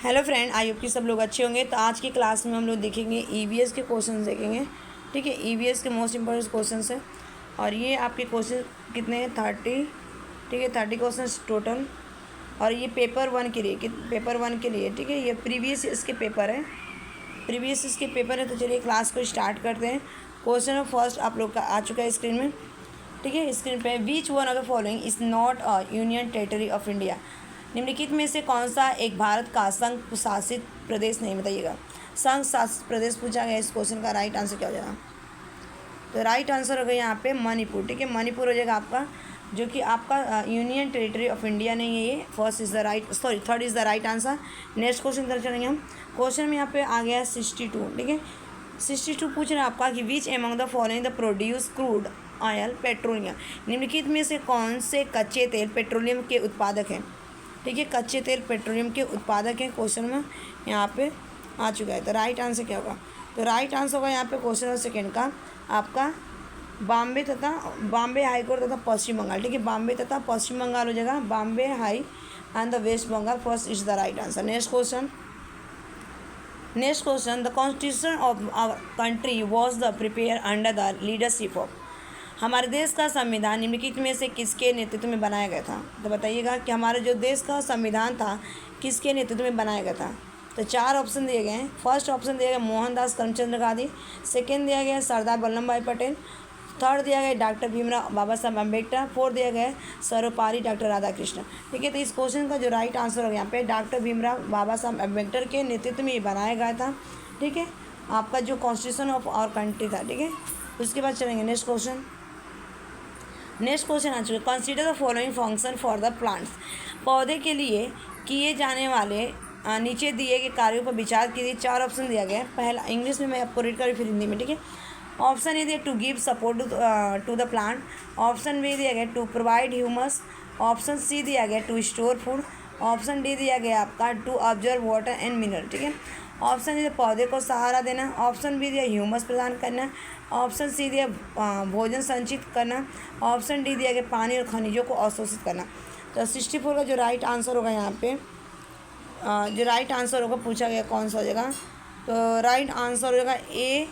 Hello friend, I hope कि सब लोग अच्छे होंगे। तो आज की क्लास में हम लोग देखेंगे ईवीएस के क्वेश्चन देखेंगे। ठीक है, ईवीएस के मोस्ट इंपॉर्टेंट क्वेश्चन है और ये आपके क्वेश्चन कितने हैं 30। ठीक है, 30 क्वेश्चन टोटल। और ये पेपर वन के लिए ठीक है, ये प्रीवियस इसके पेपर है, तो चलिए क्लास को स्टार्ट करते हैं। क्वेश्चन फर्स्ट आप लोग का आ चुका है स्क्रीन में। ठीक है, स्क्रीन पे विच one of the following is not a union territory of India. निम्नलिखित में से कौन सा एक भारत का संघ शासित प्रदेश नहीं, बताइएगा। संघ शासित प्रदेश पूछा गया, इस क्वेश्चन का राइट आंसर क्या हो जाएगा? तो राइट आंसर हो गया यहाँ पे मणिपुर। ठीक है, मणिपुर हो जाएगा आपका, जो कि आपका यूनियन टेरिटरी ऑफ इंडिया नहीं है। ये first is the right, sorry third is the right answer. Next question तरफ चलेंगे हम। क्वेश्चन में यहाँ पे आ गया 62। ठीक है, 62 पूछ रहे हैं आपका कि which among the following the produce crude oil petroleum. निम्नलिखित में से कौन से कच्चे तेल पेट्रोलियम के उत्पादक हैं? ठीक है, कच्चे तेल पेट्रोलियम के उत्पादक हैं, क्वेश्चन में यहाँ पे आ चुका है। तो राइट आंसर क्या होगा? तो राइट आंसर होगा यहाँ पे क्वेश्चन नंबर सेकेंड का आपका बॉम्बे हाई कोर्ट तथा पश्चिम बंगाल। ठीक है, बॉम्बे तथा पश्चिम बंगाल हो जाएगा, Bombay high and the West Bengal first is the right answer. Next question the constitution of our country was the prepare under the leadership of. हमारे देश का संविधान निम्नलिखित में से किसके नेतृत्व में बनाया गया था? तो बताइएगा कि हमारे जो देश का संविधान था किसके नेतृत्व में बनाया गया था? तो चार ऑप्शन दिए गए हैं। फर्स्ट ऑप्शन दिया गया मोहनदास करमचंद गांधी, सेकेंड दिया गया सरदार वल्लभ भाई पटेल, थर्ड दिया गया डॉक्टर भीमराव बाबा साहब अम्बेडकर, फोर्थ दिया गया सर्वपल्ली डॉक्टर राधाकृष्णन। ठीक है, तो इस क्वेश्चन का जो राइट आंसर होगा यहाँ पे डॉक्टर भीमराव बाबा साहब अम्बेडकर के नेतृत्व में ये बनाया गया था। ठीक है, आपका जो कॉन्स्टिट्यूशन ऑफ आवर कंट्री था। ठीक है, उसके बाद चलेंगे नेक्स्ट क्वेश्चन आ चुका है। Consider the following function for the plants. पौधे के लिए किए जाने वाले नीचे दिए गए कार्यों पर विचार कीजिए। चार ऑप्शन दिया गया है। पहला इंग्लिश में मैं आपको रीड करूँ फिर हिंदी में। ठीक है, ऑप्शन ए दिया to give support to the plant, option B दिया गया to provide humus, option C दिया गया to store food, option D दिया गया आपका to observe water and mineral. ठीक है, ऑप्शन डी पौधे को सहारा देना, ऑप्शन बी दिया ह्यूमस प्रदान करना, ऑप्शन सी दिया भोजन संचित करना, ऑप्शन डी दिया गया पानी और खनिजों को अवशोषित करना। तो 64 का जो राइट आंसर होगा यहाँ पे जो राइट आंसर होगा पूछा गया कौन सा हो जाएगा? तो राइट आंसर हो जाएगा ए,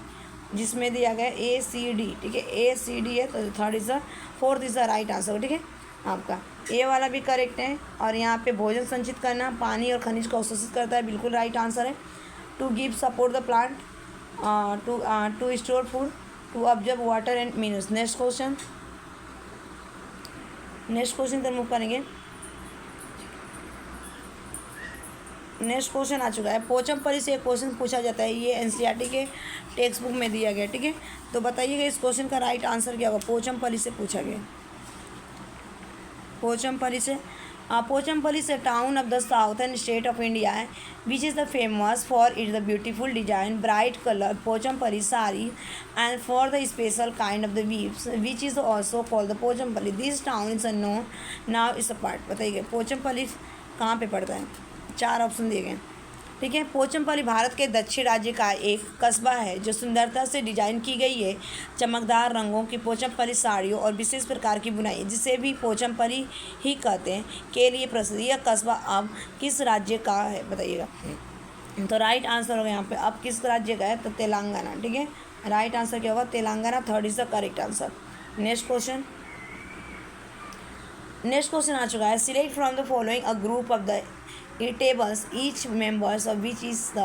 जिसमें दिया गया ACD। ठीक है, ACD है, तो third is the fourth is the right answer. ठीक है, आपका ए वाला भी करेक्ट है। और यहाँ पे भोजन संचित करना, पानी और खनिज को अवशोषित करता है, बिल्कुल राइट आंसर है। To give support the plant, to store food, to observe water and minerals. Next question तर मूव करेंगे। नेक्स्ट क्वेश्चन आ चुका है। पोचमपल्ली से एक क्वेश्चन पूछा जाता है, ये NCERT के टेक्स्ट बुक में दिया गया। ठीक है, तो बताइएगा इस क्वेश्चन का राइट आंसर क्या होगा? पोचमपल्ली से पूछा गया। पोचमपल्ली से town of the southern state of India है which is the famous for its the beautiful design bright colour Pochampally sari and for the special kind of the weaves which is also called the Pochampally. This town is known now is a part. बताइए पोचमपल्ली कहाँ पे पड़ता है? चार option दिए गए। ठीक है, पोचमपल्ली भारत के दक्षिण राज्य का एक कस्बा है जो सुंदरता से डिजाइन की गई है। चमकदार रंगों की पोचमपल्ली साड़ियों और विशेष प्रकार की बुनाई जिसे भी पोचमपल्ली ही कहते हैं के लिए प्रसिद्ध। यह कस्बा अब किस राज्य का है? बताइएगा। तो राइट आंसर होगा यहाँ पे अब किस राज्य का है? तो तेलंगाना। ठीक है, राइट आंसर क्या होगा? Telangana, third is the correct answer. Next question आ चुका है। Select from the following a group of the eatables each members of which is the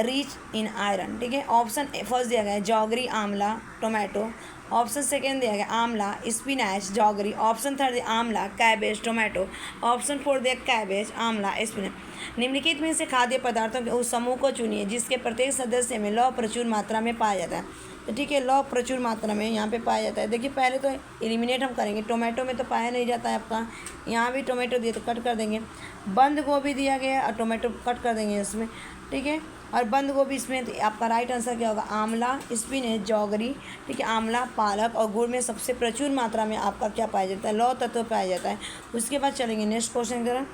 rich in iron। ठीक है, ऑप्शन फर्स्ट दिया गया है जौगरी, आंवला, टोमेटो, ऑप्शन सेकेंड दिया गया आंवला, स्पिनच, जौगरी, ऑप्शन थर्ड दिया आंवला, कैबेज, टोमेटो, ऑप्शन फोर्थ दिया कैबेज, आंवला, स्पिनच। निम्नलिखित में से खाद्य पदार्थों के उस समूह को चुनिए जिसके प्रत्येक सदस्य में लौह प्रचुर मात्रा में पाया जाता है। तो ठीक है, लौह प्रचुर मात्रा में यहाँ पे पाया जाता है। देखिए पहले तो एलिमिनेट हम करेंगे, टोमेटो में तो पाया नहीं जाता है आपका, यहाँ भी टोमेटो दिए तो कट कर देंगे। बंद गोभी दिया गया और टोमेटो कट कर देंगे इसमें। ठीक है, और बंद गोभी इसमें तो आपका राइट आंसर क्या होगा? आंवला, स्पिनच, जौगरी। ठीक है, आंवला, पालक और गुड़ में सबसे प्रचुर मात्रा में आपका क्या पाया जाता है? लौह तत्व पाया जाता है। उसके बाद चलेंगे नेक्स्ट क्वेश्चन की तरफ।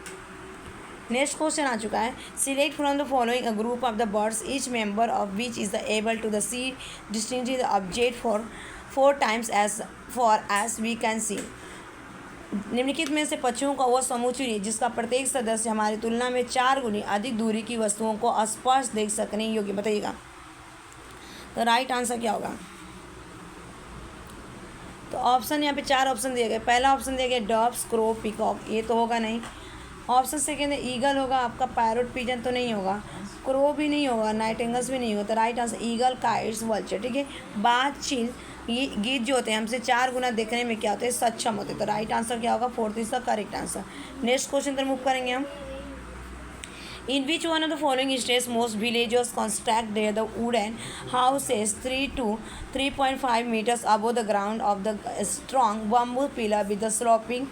नेक्स्ट क्वेश्चन आ चुका है। Select from the following a group of the birds each member of which is the able to the see distinguish the object for 4 times as far as we can see। निम्नलिखित में से पक्षियों का वह समूह चुनिए जिसका प्रत्येक सदस्य हमारी तुलना में 4 गुनी अधिक दूरी की वस्तुओं को स्पष्ट देख सकने योग्य, बताइएगा। तो राइट आंसर क्या होगा? तो ऑप्शन यहाँ पे 4 ऑप्शन दिए गए। पहला ऑप्शन दिया गया डव, क्रो, पीकॉक, ये तो होगा नहीं। ऑप्शन सेकेंड है ईगल होगा आपका, पैरोट, पिजन तो नहीं होगा, क्रो भी नहीं होगा, नाइटिंगल्स भी नहीं होगा। तो right answer eagle, kites, vulture, ठीक है। बाज, चील, ये गीत जो होते हैं हमसे 4 गुना देखने में क्या होते हैं? सक्षम होते हैं। तो राइट आंसर क्या होगा? 4 is the correct answer. Next question तरफ मूव करेंगे हम। In which one of the following states most villagers construct their wooden houses 3 to 3.5 meters above the ground of the strong bamboo pillar with the sloping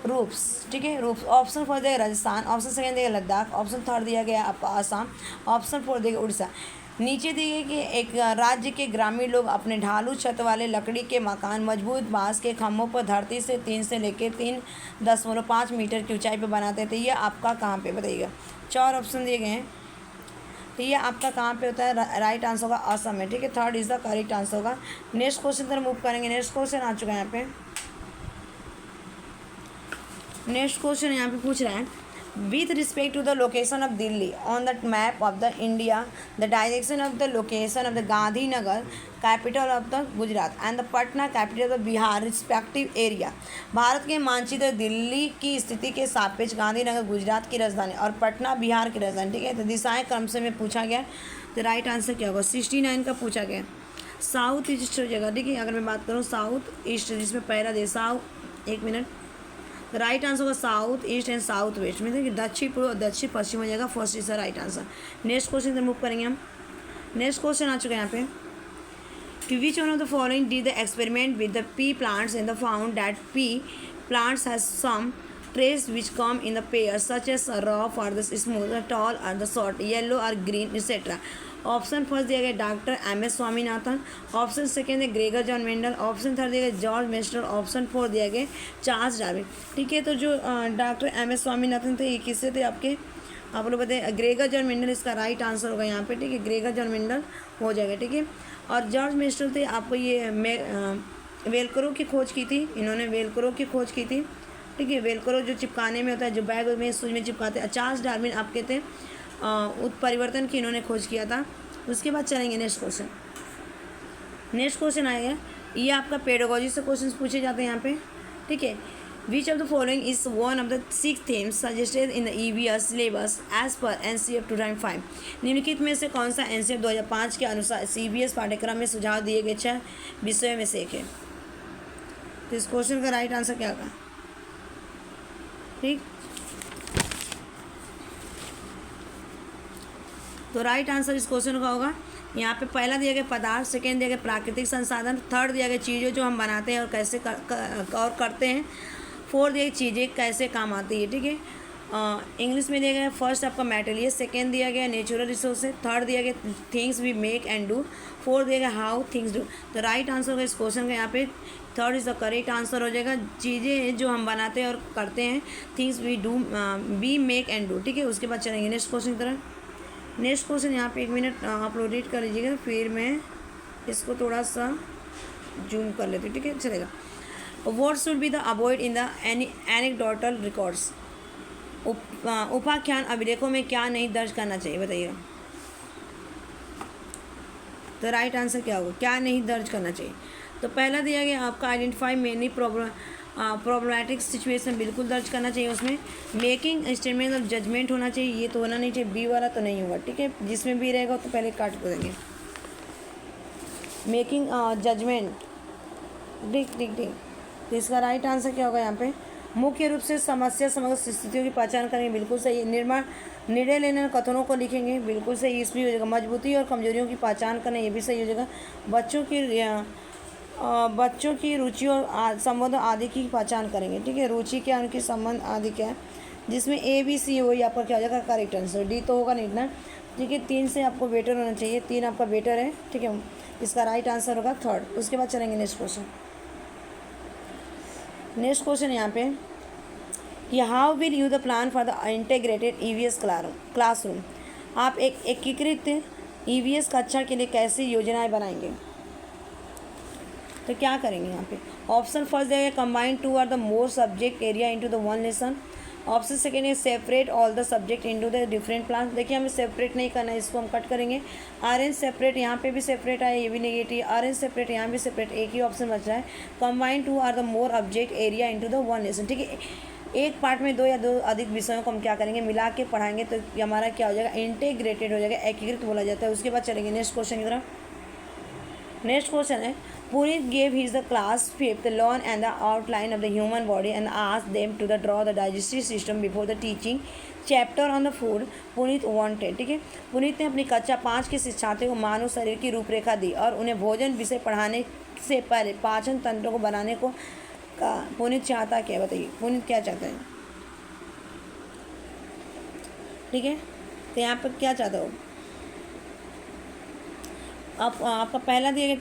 roofs, ठीक है। Roofs option 4 देगा Rajasthan, option second देगा Ladakh, option third दिया गया Assam, option 4 देगा उड़ीसा। नीचे दिए कि एक राज्य के ग्रामीण लोग अपने ढालू छत वाले लकड़ी के मकान मजबूत बांस के खम्भों पर धरती से 3 से लेकर 3.5 मीटर की ऊंचाई पर बनाते थे। ये आपका कहाँ पे, बताइएगा। 4 ऑप्शन दिए गए हैं, तो ये आपका कहाँ पे होता है? राइट आंसर होगा असम है, ठीक है। Third is the correct answer होगा। नेक्स्ट क्वेश्चन तरफ मूव करेंगे। नेक्स्ट क्वेश्चन आ चुका है यहाँ पे। नेक्स्ट क्वेश्चन यहाँ पे पूछ रहा है with respect to the location of Delhi on the map of the India the direction of the location of the Gandhinagar capital of the Gujarat and the Patna capital of Bihar respective area. Bharat के मानचित्र दिल्ली की स्थिति के सापेक्ष गांधीनगर गुजरात की राजधानी और पटना बिहार की राजधानी, ठीक है। तो दिशाएं क्रम से में पूछा गया। तो राइट आंसर क्या होगा? 69 का पूछा गया। साउथ ईस्ट जगह, ठीक है। अगर मैं बात करूँ साउथ ईस्ट, जिसमें पहला देश साउथ, एक मिनट, राइट आंसर होगा south east and south west में, देखिए दक्षिण पूर्व और दक्षिण पश्चिम हो जाएगा। First is the right answer. Next question move करेंगे हम। नेक्स्ट क्वेश्चन आ चुका है यहाँ पे कि which one of the following did the experiment with the pea plants and the found that pea plants has some traits which come in the pair such as raw farthest smooth tall और the short yellow और green etcetera. Option first दिया गया doctor MS Swaminathan, option second है Gregor John Mendel, option third दिया गया George मेस्टर, option 4 दिया गया Charles Darwin, ठीक है। तो जो डॉक्टर MS स्वामीनाथन थे ये किससे थे आपके? आप लोग बताइए। ग्रेगर जॉन मेंडल इसका राइट आंसर होगा यहाँ पे, ठीक है। ग्रेगर जॉन मेंडल हो जाएगा, ठीक है। और जॉर्ज मेस्टर थे आपको ये वेलक्रो की खोज की थी, इन्होंने वेलक्रो की खोज की थी, ठीक है। वेलक्रो जो चिपकाने में होता है, जो बैग में सूज में चिपकाते हैं। चार्ल्स डार्विन आपके थे उत्परिवर्तन की इन्होंने खोज किया था। उसके बाद चलेंगे नेक्स्ट क्वेश्चन। नेक्स्ट क्वेश्चन आएगा, ये आपका पेडागोजी से क्वेश्चन पूछे जाते हैं यहाँ पे, ठीक है। Which of the following is one of the 6 themes suggested in the EVS syllabus as per NCF 2005। निम्नलिखित में से कौन सा NCF 2005 के अनुसार CBS पाठ्यक्रम में सुझाव दिए गए 6 विषयों में से एक है? तो इस क्वेश्चन का राइट आंसर क्या होगा? ठीक, तो राइट आंसर इस क्वेश्चन का होगा यहाँ पे पहला दिया गया पदार्थ, सेकेंड दिया गया प्राकृतिक संसाधन, थर्ड दिया गया चीज़ें जो हम बनाते हैं और कैसे और करते हैं, फोर्थ दिया गया चीज़ें कैसे काम आती है, ठीक है। इंग्लिश में दिया गया फर्स्ट आपका मटेरियल, सेकेंड दिया गया नेचुरल रिसोर्सेज, थर्ड दिया गया things we make and do, fourth दिया गया हाउ थिंग्स डू। तो राइट आंसर होगा इस क्वेश्चन का यहाँ पे third is the correct answer हो जाएगा। चीज़ें जो हम बनाते हैं और करते हैं, things we do we make and do, ठीक है। उसके बाद चलेंगे नेक्स्ट क्वेश्चन की तरफ। नेक्स्ट क्वेश्चन यहाँ पे एक मिनट आप लोग रीड कर लीजिएगा, फिर मैं इसको थोड़ा सा जूम कर लेती हूँ, ठीक है, चलेगा। What should be the avoid in the anecdotal records. उपाख्यान अभिलेखों में क्या नहीं दर्ज करना चाहिए, बताइएगा। तो राइट आंसर क्या होगा? क्या नहीं दर्ज करना चाहिए? तो पहला दिया गया आपका आइडेंटिफाई मेनी प्रॉब्लमेटिक सिचुएशन, बिल्कुल दर्ज करना चाहिए उसमें। मेकिंग स्टेटमेंट ऑफ जजमेंट होना चाहिए, ये तो होना नहीं चाहिए। बी वाला तो नहीं होगा, ठीक है। जिसमें भी रहेगा तो पहले काट कर देंगे। मेकिंग जजमेंट, ठीक ठीक ठीक। तो इसका राइट आंसर क्या होगा यहाँ पे? मुख्य रूप से समस्या समग्र स्थितियों की पहचान करेंगे, बिल्कुल सही। निर्णय लेने कथनों को लिखेंगे, बिल्कुल सही, इस भी हो जाएगा। मजबूती और कमजोरियों की पहचान करना, ये भी सही हो जाएगा। बच्चों की रुचि और संबंध आदि की पहचान करेंगे, ठीक है। रुचि क्या, उनकी संबंध आदि क्या है, जिसमें ABC हो, ये आपका क्या हो जाएगा? Correct answer. डी तो होगा नहीं इतना, ठीक है। 3 से आपको बेटर होना चाहिए, 3 आपका बेटर है, ठीक है। इसका राइट आंसर होगा थर्ड। उसके बाद चलेंगे नेक्स्ट क्वेश्चन। नेक्स्ट क्वेश्चन यहाँ पे कि how will you the plan for the integrated EVS classroom. आप एक एकीकृत EVS कक्षा के लिए कैसी योजनाएं बनाएंगे? तो क्या करेंगे यहाँ पे? ऑप्शन फर्स्ट देगा combine 2 are the more subject area into the one lesson. Option second है separate all the subject into the different plan. देखिए हमें सेपरेट नहीं करना है, इसको हम कट करेंगे। ऑरेंज सेपरेट, यहाँ पे भी सेपरेट आया, ये भी नेगेटिव। ऑरेंज सेपरेट, यहाँ भी सेपरेट, एक ही ऑप्शन बच रहा है। Combine 2 are the more object area into the one lesson. ठीक है, एक पार्ट में 2 या 2 अधिक विषयों को हम क्या करेंगे, मिला के पढ़ाएंगे, तो हमारा क्या हो जाएगा, इंटीग्रेटेड हो जाएगा, एकीकृत बोला जाता है। उसके बाद चलेंगे नेक्स्ट क्वेश्चन की तरफ। नेक्स्ट क्वेश्चन है Puneet gave his the class 5th learn and the outline of the human body and asked them to the draw the digestive system before the teaching chapter on the food Puneet wanted. ठीक है, पुनीत ने अपनी कक्षा 5 के शिक्षार्थियों को मानव शरीर की रूपरेखा दी और उन्हें भोजन विषय पढ़ाने से पहले पाचन तंत्र को बनाने को का पुनीत चाहता क्या, बताइए पुनीत क्या चाहता है? ठीक है, तो यहाँ पर क्या चाहता हो आप? आपका पहला दिया गया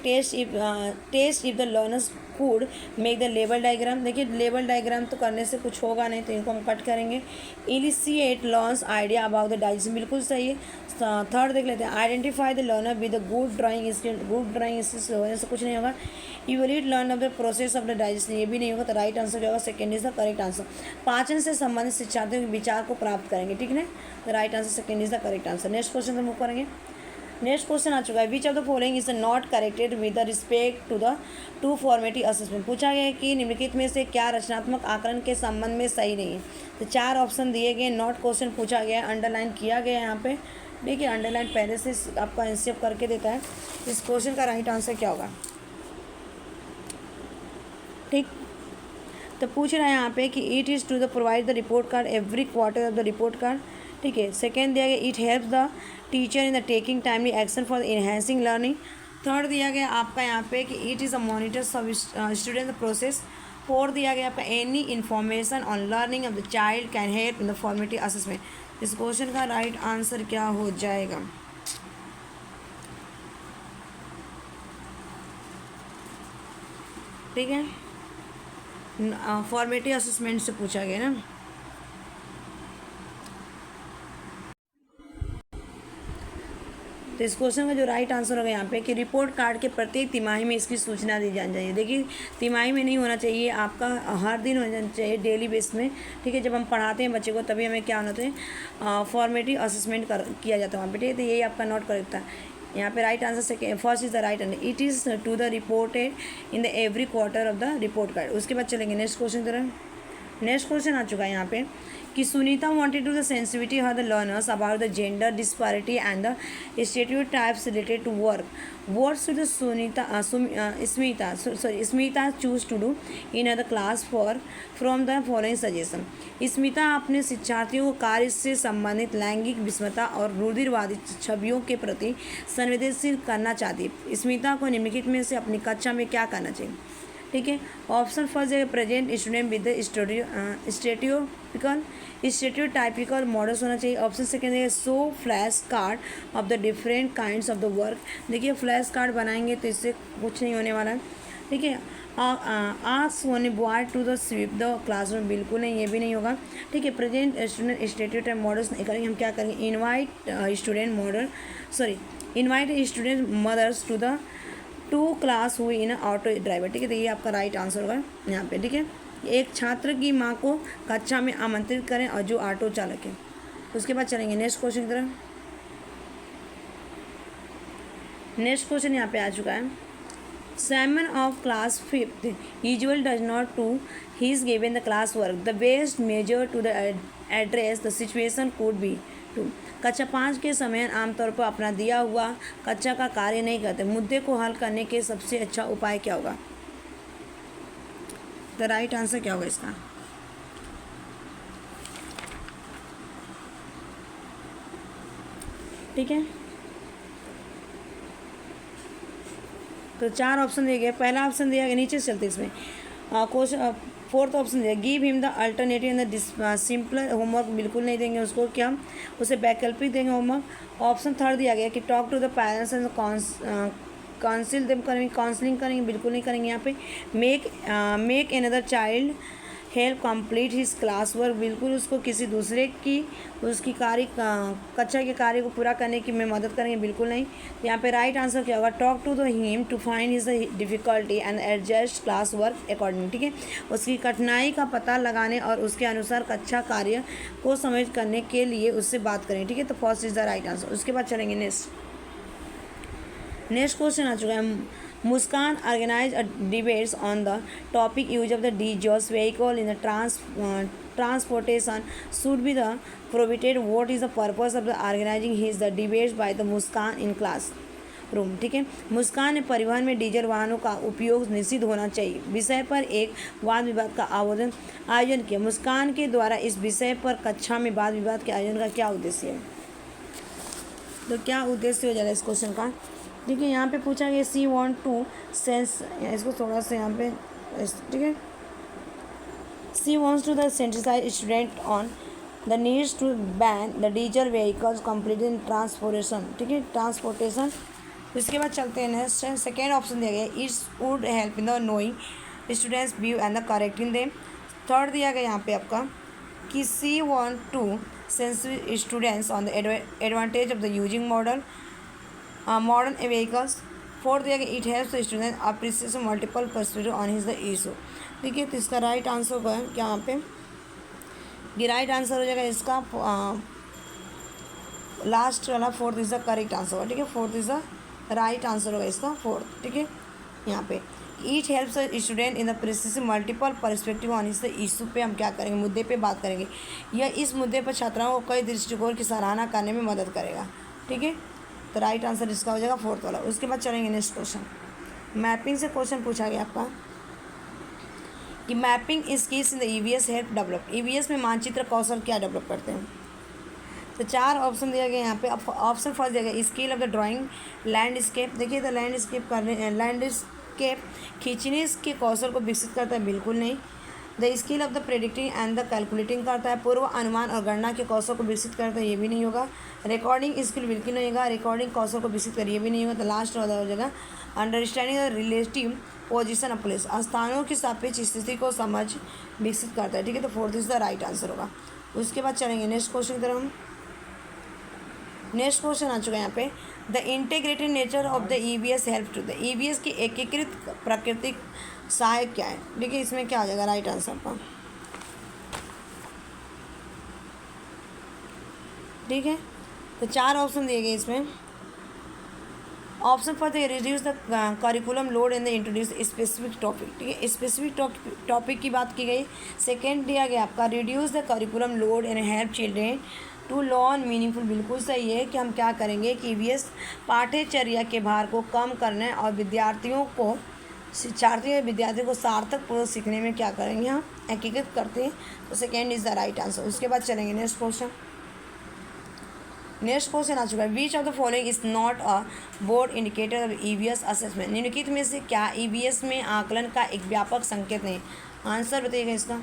test if the learners food make the label diagram. देखिए लेबल डायग्राम तो करने से कुछ होगा नहीं, तो इनको हम कट करेंगे। Initiate learners idea about the digestion, बिल्कुल सही है। थर्ड देख लेते हैं, identify the learner with the good drawing skill. Good drawing skill होने से कुछ नहीं होगा। Evaluate learn of the process of the digestion, ये भी नहीं होगा, तो राइट आंसर क्या होगा, second is the correct answer. पाचन से संबंधित शिक्षार्थियों के विचार को प्राप्त करेंगे, ठीक है, तो right answer second is the correct answer. Next question हम मूव करेंगे। नेक्स्ट क्वेश्चन आ चुका है, which of the following is not corrected with the respect to the to formative assessment. पूछा गया है कि निम्नलिखित में से क्या रचनात्मक आकलन के संबंध में सही नहीं है। तो 4 ऑप्शन दिए गए, नॉट क्वेश्चन पूछा गया है, अंडरलाइन किया गया है यहाँ पे। देखिए अंडरलाइन पहले से आपका एनसीएफ करके देता है। इस क्वेश्चन का राइट आंसर क्या होगा? ठीक, तो पूछ रहा है यहाँ पे कि it is to the provide the report card every quarter of the report card. ठीक है, सेकेंड दिया गया it helps the teacher in the taking timely action for enhancing learning. Third दिया गया आपका यहाँ पे कि it is a monitor student process. Fourth दिया गया आपका any information on learning of the child can help in the formative assessment. इस क्वेश्चन का राइट आंसर क्या हो जाएगा? ठीक है, फॉर्मेटिव असेसमेंट से पूछा गया ना। तो इस क्वेश्चन का जो राइट आंसर होगा यहाँ पे कि रिपोर्ट कार्ड के प्रत्येक तिमाही में इसकी सूचना दी जानी चाहिए। देखिए तिमाही में नहीं होना चाहिए, आपका हर दिन होना चाहिए, डेली बेस में। ठीक है, जब हम पढ़ाते हैं बच्चे को तभी हमें क्या होना चाहिए, फॉर्मेटिव असेसमेंट किया जाता है वहाँ पे। ठीक है, तो यही आपका नोट करेक्ट था यहाँ पे। Right answer second first is the right answer, it is to the reported in the every quarter of the report card. उसके बाद चलेंगे नेक्स्ट क्वेश्चन तरफ। नेक्स्ट क्वेश्चन आ चुका है यहाँ पे कि Sunita wanted to the sensitivity of the learners about the gender disparity and the stereotypes related to work. What should the Smita choose to do in the class from the following suggestion? Smita अपने शिक्षार्थियों को कार्य से संबंधित लैंगिक विषमता और रूढ़िवादी छवियों के प्रति संवेदनशील करना चाहती है। स्मिता को निम्नलिखित में से अपनी कक्षा में क्या करना चाहिए? ठीक है, ऑप्शन फर्स्ट है प्रेजेंट स्टूडेंट विद स्टेरियोटाइपिकल मॉडल्स होना चाहिए। ऑप्शन सेकेंड है show flash card of the different kinds of the work. देखिए फ्लैश कार्ड बनाएंगे तो इससे कुछ नहीं होने वाला है। ठीक है, ask one boy to the sweep the classroom, बिल्कुल नहीं, ये भी नहीं होगा। ठीक है, प्रेजेंट स्टूडेंट स्टेरियोटाइप मॉडल्स नहीं करेंगे, हम क्या करेंगे, invite student mothers to class हुई इन ऑटो ड्राइवर। ठीक है, तो ये आपका राइट आंसर होगा यहाँ पे। ठीक है, एक छात्र की माँ को कक्षा में आमंत्रित करें और जो ऑटो चालक है। उसके बाद चलेंगे नेक्स्ट क्वेश्चन की तरफ। नेक्स्ट क्वेश्चन यहाँ पे आ चुका है, Simon of class 5th usual does not do he is given the class work. The best measure to the address the situation could be to कक्षा 5 के समय आमतौर पर अपना दिया हुआ कक्षा का कार्य नहीं करते, मुद्दे को हल करने के सबसे अच्छा उपाय क्या होगा? द राइट आंसर क्या होगा इसका? ठीक है, तो 4 ऑप्शन दिए गए। पहला ऑप्शन दिया गया, नीचे से चलते इसमें क्वेश्चन फोर्थ ऑप्शन दिया give him the alternative in the simpler homework, बिल्कुल नहीं देंगे उसको, क्या हम उसे वैकल्पिक देंगे होमवर्क। ऑप्शन थर्ड दिया गया कि talk to the parents and council them करेंगे, काउंसलिंग करेंगे, बिल्कुल नहीं करेंगे यहाँ पे। Make another child help complete his class work, बिल्कुल उसको किसी दूसरे की उसकी कक्षा के कार्य को पूरा करने की में मदद करेंगे, बिल्कुल नहीं। तो यहाँ पे राइट आंसर क्या होगा, talk to the him to find his difficulty and adjust class work according, ठीक है। उसकी कठिनाई का पता लगाने और उसके अनुसार कक्षा कार्य को समझ करने के लिए उससे बात करें, ठीक है। तो first is the right answer. उसके बाद चलेंगे नेक्स्ट क्वेश्चन आ चुका है। Muskan organized a debates on the topic use of the dangerous vehicle in the transportation should be the prohibited. What is the purpose of the organizing his the debates by the Muskan in class room, ठीक है। मुस्कान ने परिवहन में diesel वाहनों का उपयोग निषिद्ध होना चाहिए विषय पर एक वाद विवाद का आयोजन किया। मुस्कान के द्वारा इस विषय पर कक्षा में वाद विवाद के आयोजन का क्या उद्देश्य है? तो क्या उद्देश्य हो जाएगा इस क्वेश्चन का? देखिए यहाँ पे पूछा गया सी वॉन्ट टू सेंस, इसको थोड़ा सा यहाँ पे, ठीक है। She wants to the sensitize student on the needs to ban the diesel vehicles complete in transportation, ठीक है, ट्रांसपोर्टेशन। इसके बाद चलते हैं नेक्स्ट। सेकेंड ऑप्शन दिया गया it's would help in the knowing students view and the correcting them. Third दिया गया यहाँ पे आपका कि she want to sense students on the advantage of the using modern vehicles. Fourth दिया गया it helps the student appreciate multiple perspective on his the issue, ठीक है। तो इसका राइट आंसर होगा क्या यहाँ पे, ये राइट आंसर हो जाएगा इसका लास्ट वाला, fourth is the correct answer होगा, ठीक है। Fourth is the right answer होगा इसका फोर्थ, ठीक है। यहाँ पे each helps the student in the precious multiple perspective on इस इशू पे हम क्या करेंगे, मुद्दे पे बात करेंगे। यह इस मुद्दे पर छात्राओं को कई दृष्टिकोण की सराहना करने में मदद करेगा, ठीक है। तो राइट आंसर इसका हो जाएगा फोर्थ वाला। उसके बाद चलेंगे नेक्स्ट क्वेश्चन। मैपिंग से क्वेश्चन पूछा गया आपका कि mapping skills in the EVS help develop, EVS में मानचित्र कौशल क्या डेवलप करते हैं? तो चार ऑप्शन दिया गया यहाँ पे। ऑप्शन फर्स्ट दिया गया skill of the drawing landscape. देखिए तो लैंडस्केप खींचने के कौशल को विकसित करता है, बिल्कुल नहीं। The skill of the predicting and the calculating करता है, पूर्व अनुमान और गणना के कौशल को विकसित करता है, ये भी नहीं होगा। रिकॉर्डिंग स्किल बिल्कुल नहीं होगा, रिकॉर्डिंग कौशल को विकसित कर, ये भी नहीं होगा। तो लास्ट हो जाएगा understanding the relative position of place, स्थानों की सापेक्ष स्थिति को समझ विकसित करता है, ठीक है। तो fourth is the right answer होगा। उसके बाद चलेंगे नेक्स्ट क्वेश्चन की तरफ हम। नेक्स्ट क्वेश्चन आ चुका है यहाँ पे the integrated nature of the EVS help to the, EVS की एकीकृत प्राकृतिक सहायक क्या है? देखिए इसमें क्या आ जाएगा राइट आंसर का, ठीक है। तो चार ऑप्शन दिए गए इसमें। Option first reduce the curriculum load and the introduce specific topic, ठीक है, स्पेसिफिक टॉपिक की बात की गई। सेकेंड दिया गया आपका reduce the curriculum load and help children to learn meaningful, बिल्कुल सही है कि हम क्या करेंगे कि ईवीएस पाठ्यचर्या के भार को कम करने और विद्यार्थियों को सार्थकपूर्वक सीखने में क्या करेंगे, हम एकीकृत करते हैं। तो second is the right answer. उसके बाद चलेंगे नेक्स्ट क्वेश्चन। नेक्स्ट क्वेश्चन आ चुका है which of the following is not a board indicator of EVS assessment, निम्नलिखित में से क्या ईवीएस में आकलन का एक व्यापक संकेत नहीं? आंसर बताइएगा इसका।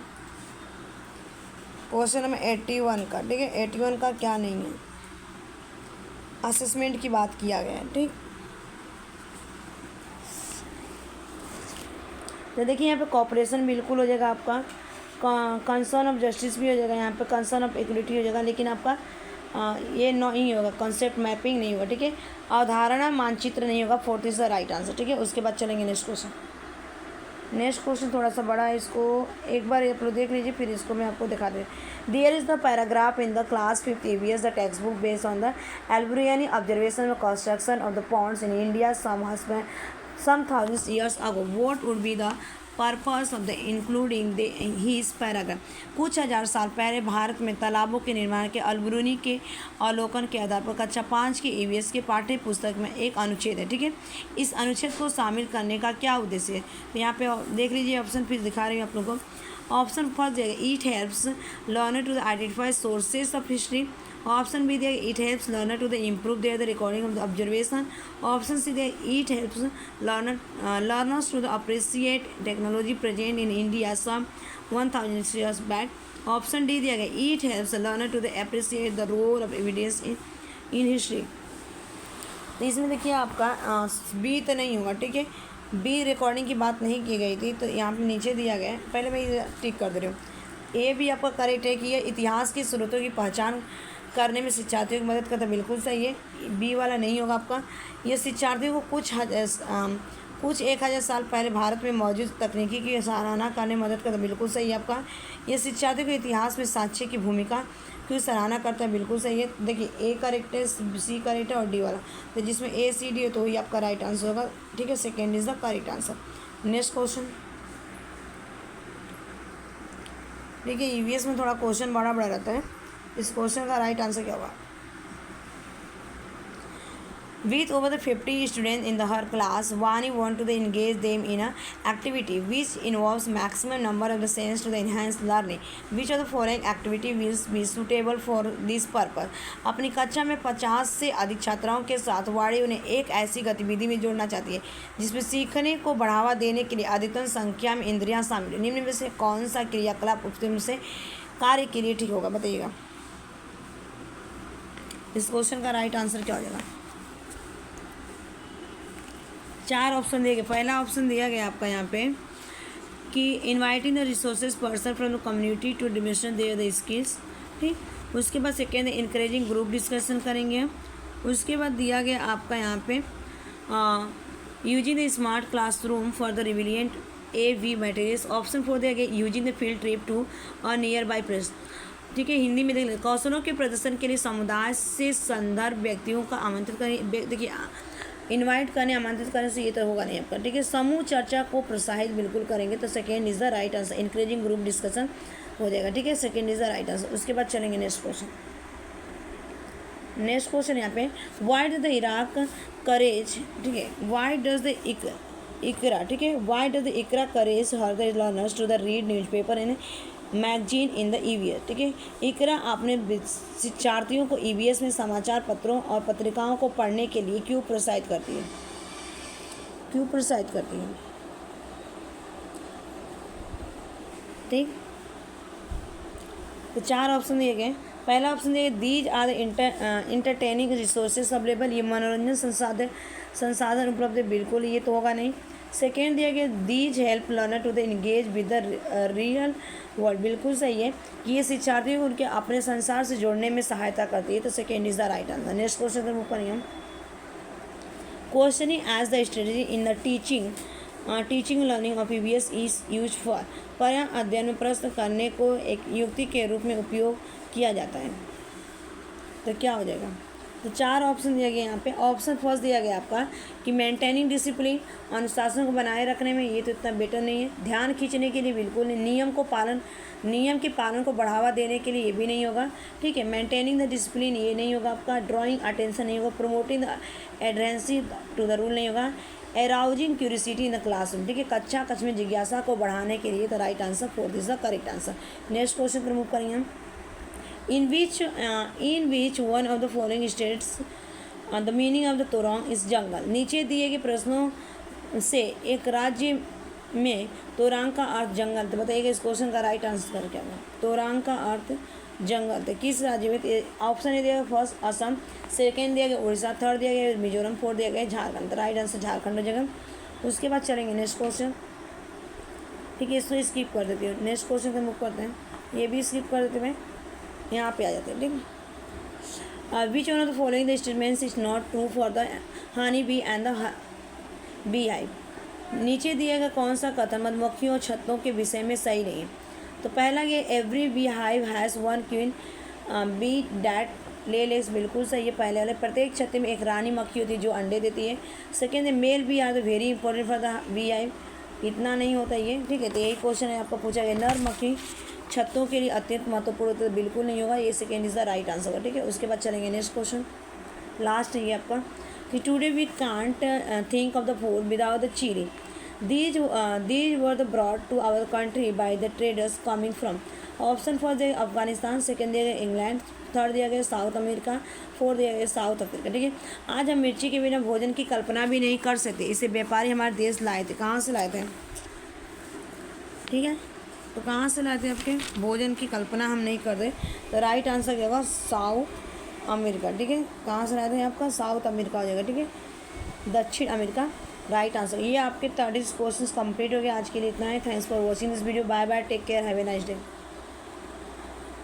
क्वेश्चन नंबर 81 का, ठीक है, 81 का क्या नहीं है, असेसमेंट की बात किया गया है, ठीक। तो देखिए यहाँ पे कॉपरेशन बिल्कुल हो जाएगा आपका, कंसर्न ऑफ जस्टिस भी हो जाएगा, यहाँ पे कंसर्न ऑफ इक्विटी हो जाएगा, लेकिन आपका ये नहीं होगा, कॉन्सेप्ट मैपिंग नहीं होगा, ठीक है। अवधारणा मानचित्र नहीं होगा, fourth is the right answer, ठीक है। उसके बाद चलेंगे नेक्स्ट क्वेश्चन। नेक्स्ट क्वेश्चन थोड़ा सा बड़ा है, इसको एक बार आप लोग देख लीजिए, फिर इसको मैं आपको दिखा दूँ। There is the paragraph in the class 5th EVS the text book based on the Alberuni observation construction of the ponds in India some thousands years ago. What would be the purpose of the including the his paragraph? कुछ हजार साल पहले भारत में तालाबों के निर्माण के अल्ब्रुनी के अवलोकन के आधार पर कक्षा 5 के EVS के पाठ्य पुस्तक में एक अनुच्छेद है, ठीक है। इस अनुच्छेद को शामिल करने का क्या उद्देश्य है? तो यहाँ पे देख लीजिए, ऑप्शन फिर दिखा रही हूँ आप लोगों को। ऑप्शन फर्स्ट देगा it helps learner to the identify sources of history. Option B दिया it helps learner to the improve their the recording of the observation. Option C दिया it helps learners to the appreciate technology present in India some 1000 years back. Option D दिया गया it helps learner to the appreciate the role of evidence in history. तो इसमें देखिए आपका B तो नहीं होगा, ठीक है, बी रिकॉर्डिंग की बात नहीं की गई थी, तो यहाँ पे नीचे दिया गया है, पहले मैं ये टिक कर दे रही हूँ। ए भी आपका करेक्ट है कि ये इतिहास के स्रोतों की पहचान करने में शिक्षार्थियों की मदद करता है, बिल्कुल सही है। बी वाला नहीं होगा आपका। ये शिक्षार्थियों को कुछ 1000 साल पहले भारत में मौजूद तकनीकी की सराहना करने में मदद करता है, बिल्कुल सही है आपका। ये शिक्षार्थियों के इतिहास में साक्ष्य की भूमिका की सराहना करता है, बिल्कुल सही है। देखिए ए करेक्ट है, सी करेक्ट है और डी वाला, तो जिसमें ए सी डी है तो वही आपका राइट आंसर होगा, ठीक है। Second is the correct answer. Next question देखिए, ईवीएस में थोड़ा क्वेश्चन बड़ा बड़ा रहता है। इस क्वेश्चन का राइट आंसर क्या होगा? With over the 50 students in her class, Vani want to engage them in an activity which involves maximum number of the senses to enhance learning. Which of the following activity will be suitable for this purpose? अपनी कक्षा में 50 से अधिक छात्राओं के साथ वाणी उन्हें एक ऐसी गतिविधि में जोड़ना चाहती है जिसमें सीखने को बढ़ावा देने के लिए अधिकतम संख्या में इंद्रियां शामिल हैं। निम्न में से कौन सा क्रियाकलाप उत्तम से कार्य के लिए ठीक होगा, बताइएगा। इस क्वेश्चन का राइट आंसर क्या हो जाएगा? 4 ऑप्शन दिए गए। पहला ऑप्शन दिया गया आपका यहाँ पे कि inviting the resources person from the community to demonstrate their the skills, ठीक। उसके बाद सेकेंड इनकरेजिंग ग्रुप डिस्कशन करेंगे। उसके बाद दिया गया आपका यहाँ पे using the smart classroom for the relevant AV materials. Option 4 दिया गया using the field trip to a nearby place, ठीक है। हिंदी में देख कौशलों के प्रदर्शन के लिए समुदाय से संदर्भ व्यक्तियों का आमंत्रित करें। देखिए इनवाइट करने आमंत्रित करने से ये तो होगा नहीं आपका, ठीक है। समूह चर्चा को प्रोत्साहित बिल्कुल करेंगे, तो second is the right answer. Encouraging group discussion हो जाएगा, ठीक है। Second is the right answer. उसके बाद चलेंगे नेक्स्ट क्वेश्चन। नेक्स्ट क्वेश्चन यहाँ पे वाई डज द इराक करेज, ठीक है, वाई डज द इकरा, ठीक है, वाई डज द इकरा courage her the learners to the read newspaper in magazine in the EVS, ठीक है। इकरा अपने शिक्षार्थियों को EVS में समाचार पत्रों और पत्रिकाओं को पढ़ने के लिए क्यों प्रोत्साहित करती है? क्यों प्रोत्साहित करती है, ठीक। तो 4 ऑप्शन दिए गए। पहला ऑप्शन दिया these are entertaining resources available, ये मनोरंजन संसाधन उपलब्ध है, बिल्कुल ये तो होगा नहीं। सेकेंड दिया गया these help learner to the engage with the real world, बिल्कुल सही है कि ये शिक्षार्थियों को उनके अपने संसार से जोड़ने में सहायता करती है, तो second is the right answer. Next question का मुख्य नियम questioning as the strategy in the teaching learning of EVS is use for. पर्याय अध्ययन में प्रश्न करने को एक युक्ति के रूप में उपयोग किया जाता है, तो क्या हो जाएगा? तो 4 ऑप्शन दिया गया यहाँ पे। ऑप्शन फर्स्ट दिया गया आपका कि मेंटेनिंग डिसिप्लिन, अनुशासन को बनाए रखने में, ये तो इतना बेटर नहीं है। ध्यान खींचने के लिए बिल्कुल नहीं। नियम के पालन को बढ़ावा देने के लिए ये भी नहीं होगा, ठीक है। मेंटेनिंग द डिसिप्लिन ये नहीं होगा आपका। ड्राइंग अटेंशन नहीं होगा। Promoting the adherence to the rule नहीं होगा। Arousing curiosity in the classroom, ठीक है, कक्षा में जिज्ञासा को बढ़ाने के लिए, तो right answer 4 is the correct answer. Next question पर मूव करेंगे हम। In which one of the following states the meaning of the तोरंग is जंगल। नीचे दिए गए प्रश्नों से एक राज्य में तोरंग का अर्थ जंगल, तो बताइएगा इस क्वेश्चन का राइट आंसर क्या होगा? तोरंग का अर्थ जंगल, तो किस राज्य में? ऑप्शन ए दिया गया फर्स्ट असम, सेकेंड दिया गया उड़ीसा, थर्ड दिया गया मिजोरम, फोर्थ दिया गया झारखंड, तो राइट आंसर झारखंड हो जाएगा। उसके बाद चलेंगे नेक्स्ट क्वेश्चन, ठीक है, इसको स्किप कर देती हूँ। नेक्स्ट क्वेश्चन का मुख करते हैं, ये भी स्किप कर देते हैं, यहाँ पे आ जाते हैं, ठीक। विच one of the following the statements is not true for the honey bee and the bee hive. नीचे दिया गया कौन सा कथन मधुमक्खियों और छत्तों के विषय में सही नहीं है? तो पहला ये every bee hive has one queen bee that lay legs, बिल्कुल सही है पहले वाले। प्रत्येक छत्ते में एक रानी मक्खी होती है जो अंडे देती है। सेकेंड है male bee are the very important for the bee hive, इतना नहीं होता ये, ठीक है। तो यही क्वेश्चन है आपका पूछा गया। नर मक्खी छत्तों के लिए अत्यंत महत्वपूर्ण होता है, बिल्कुल नहीं होगा, ये second is the right answer होगा, ठीक है। उसके बाद चलेंगे नेक्स्ट क्वेश्चन, लास्ट है ये आपका कि today we can't think of the food without the chilli. These were the brought to our country by the traders coming from. Option for the Afghanistan, second दिया गया इंग्लैंड, थर्ड दिया गया south America, fourth दिया गया south Africa, ठीक है। आज हम मिर्ची के बिना भोजन की कल्पना भी नहीं कर सकते, इसे व्यापारी हमारे देश लाए थे। कहाँ से लाए थे, ठीक है, तो कहाँ से लाते हैं? आपके भोजन की कल्पना हम नहीं कर रहे, तो राइट आंसर क्या होगा? साउथ अमेरिका, ठीक है। कहाँ से लाते हैं? आपका साउथ अमेरिका हो जाएगा, ठीक है, दक्षिण अमेरिका राइट आंसर। ये आपके 30 क्वेश्चन कंप्लीट हो गए। आज के लिए इतना है। Thanks for watching this video. Bye bye, take care, have a nice day.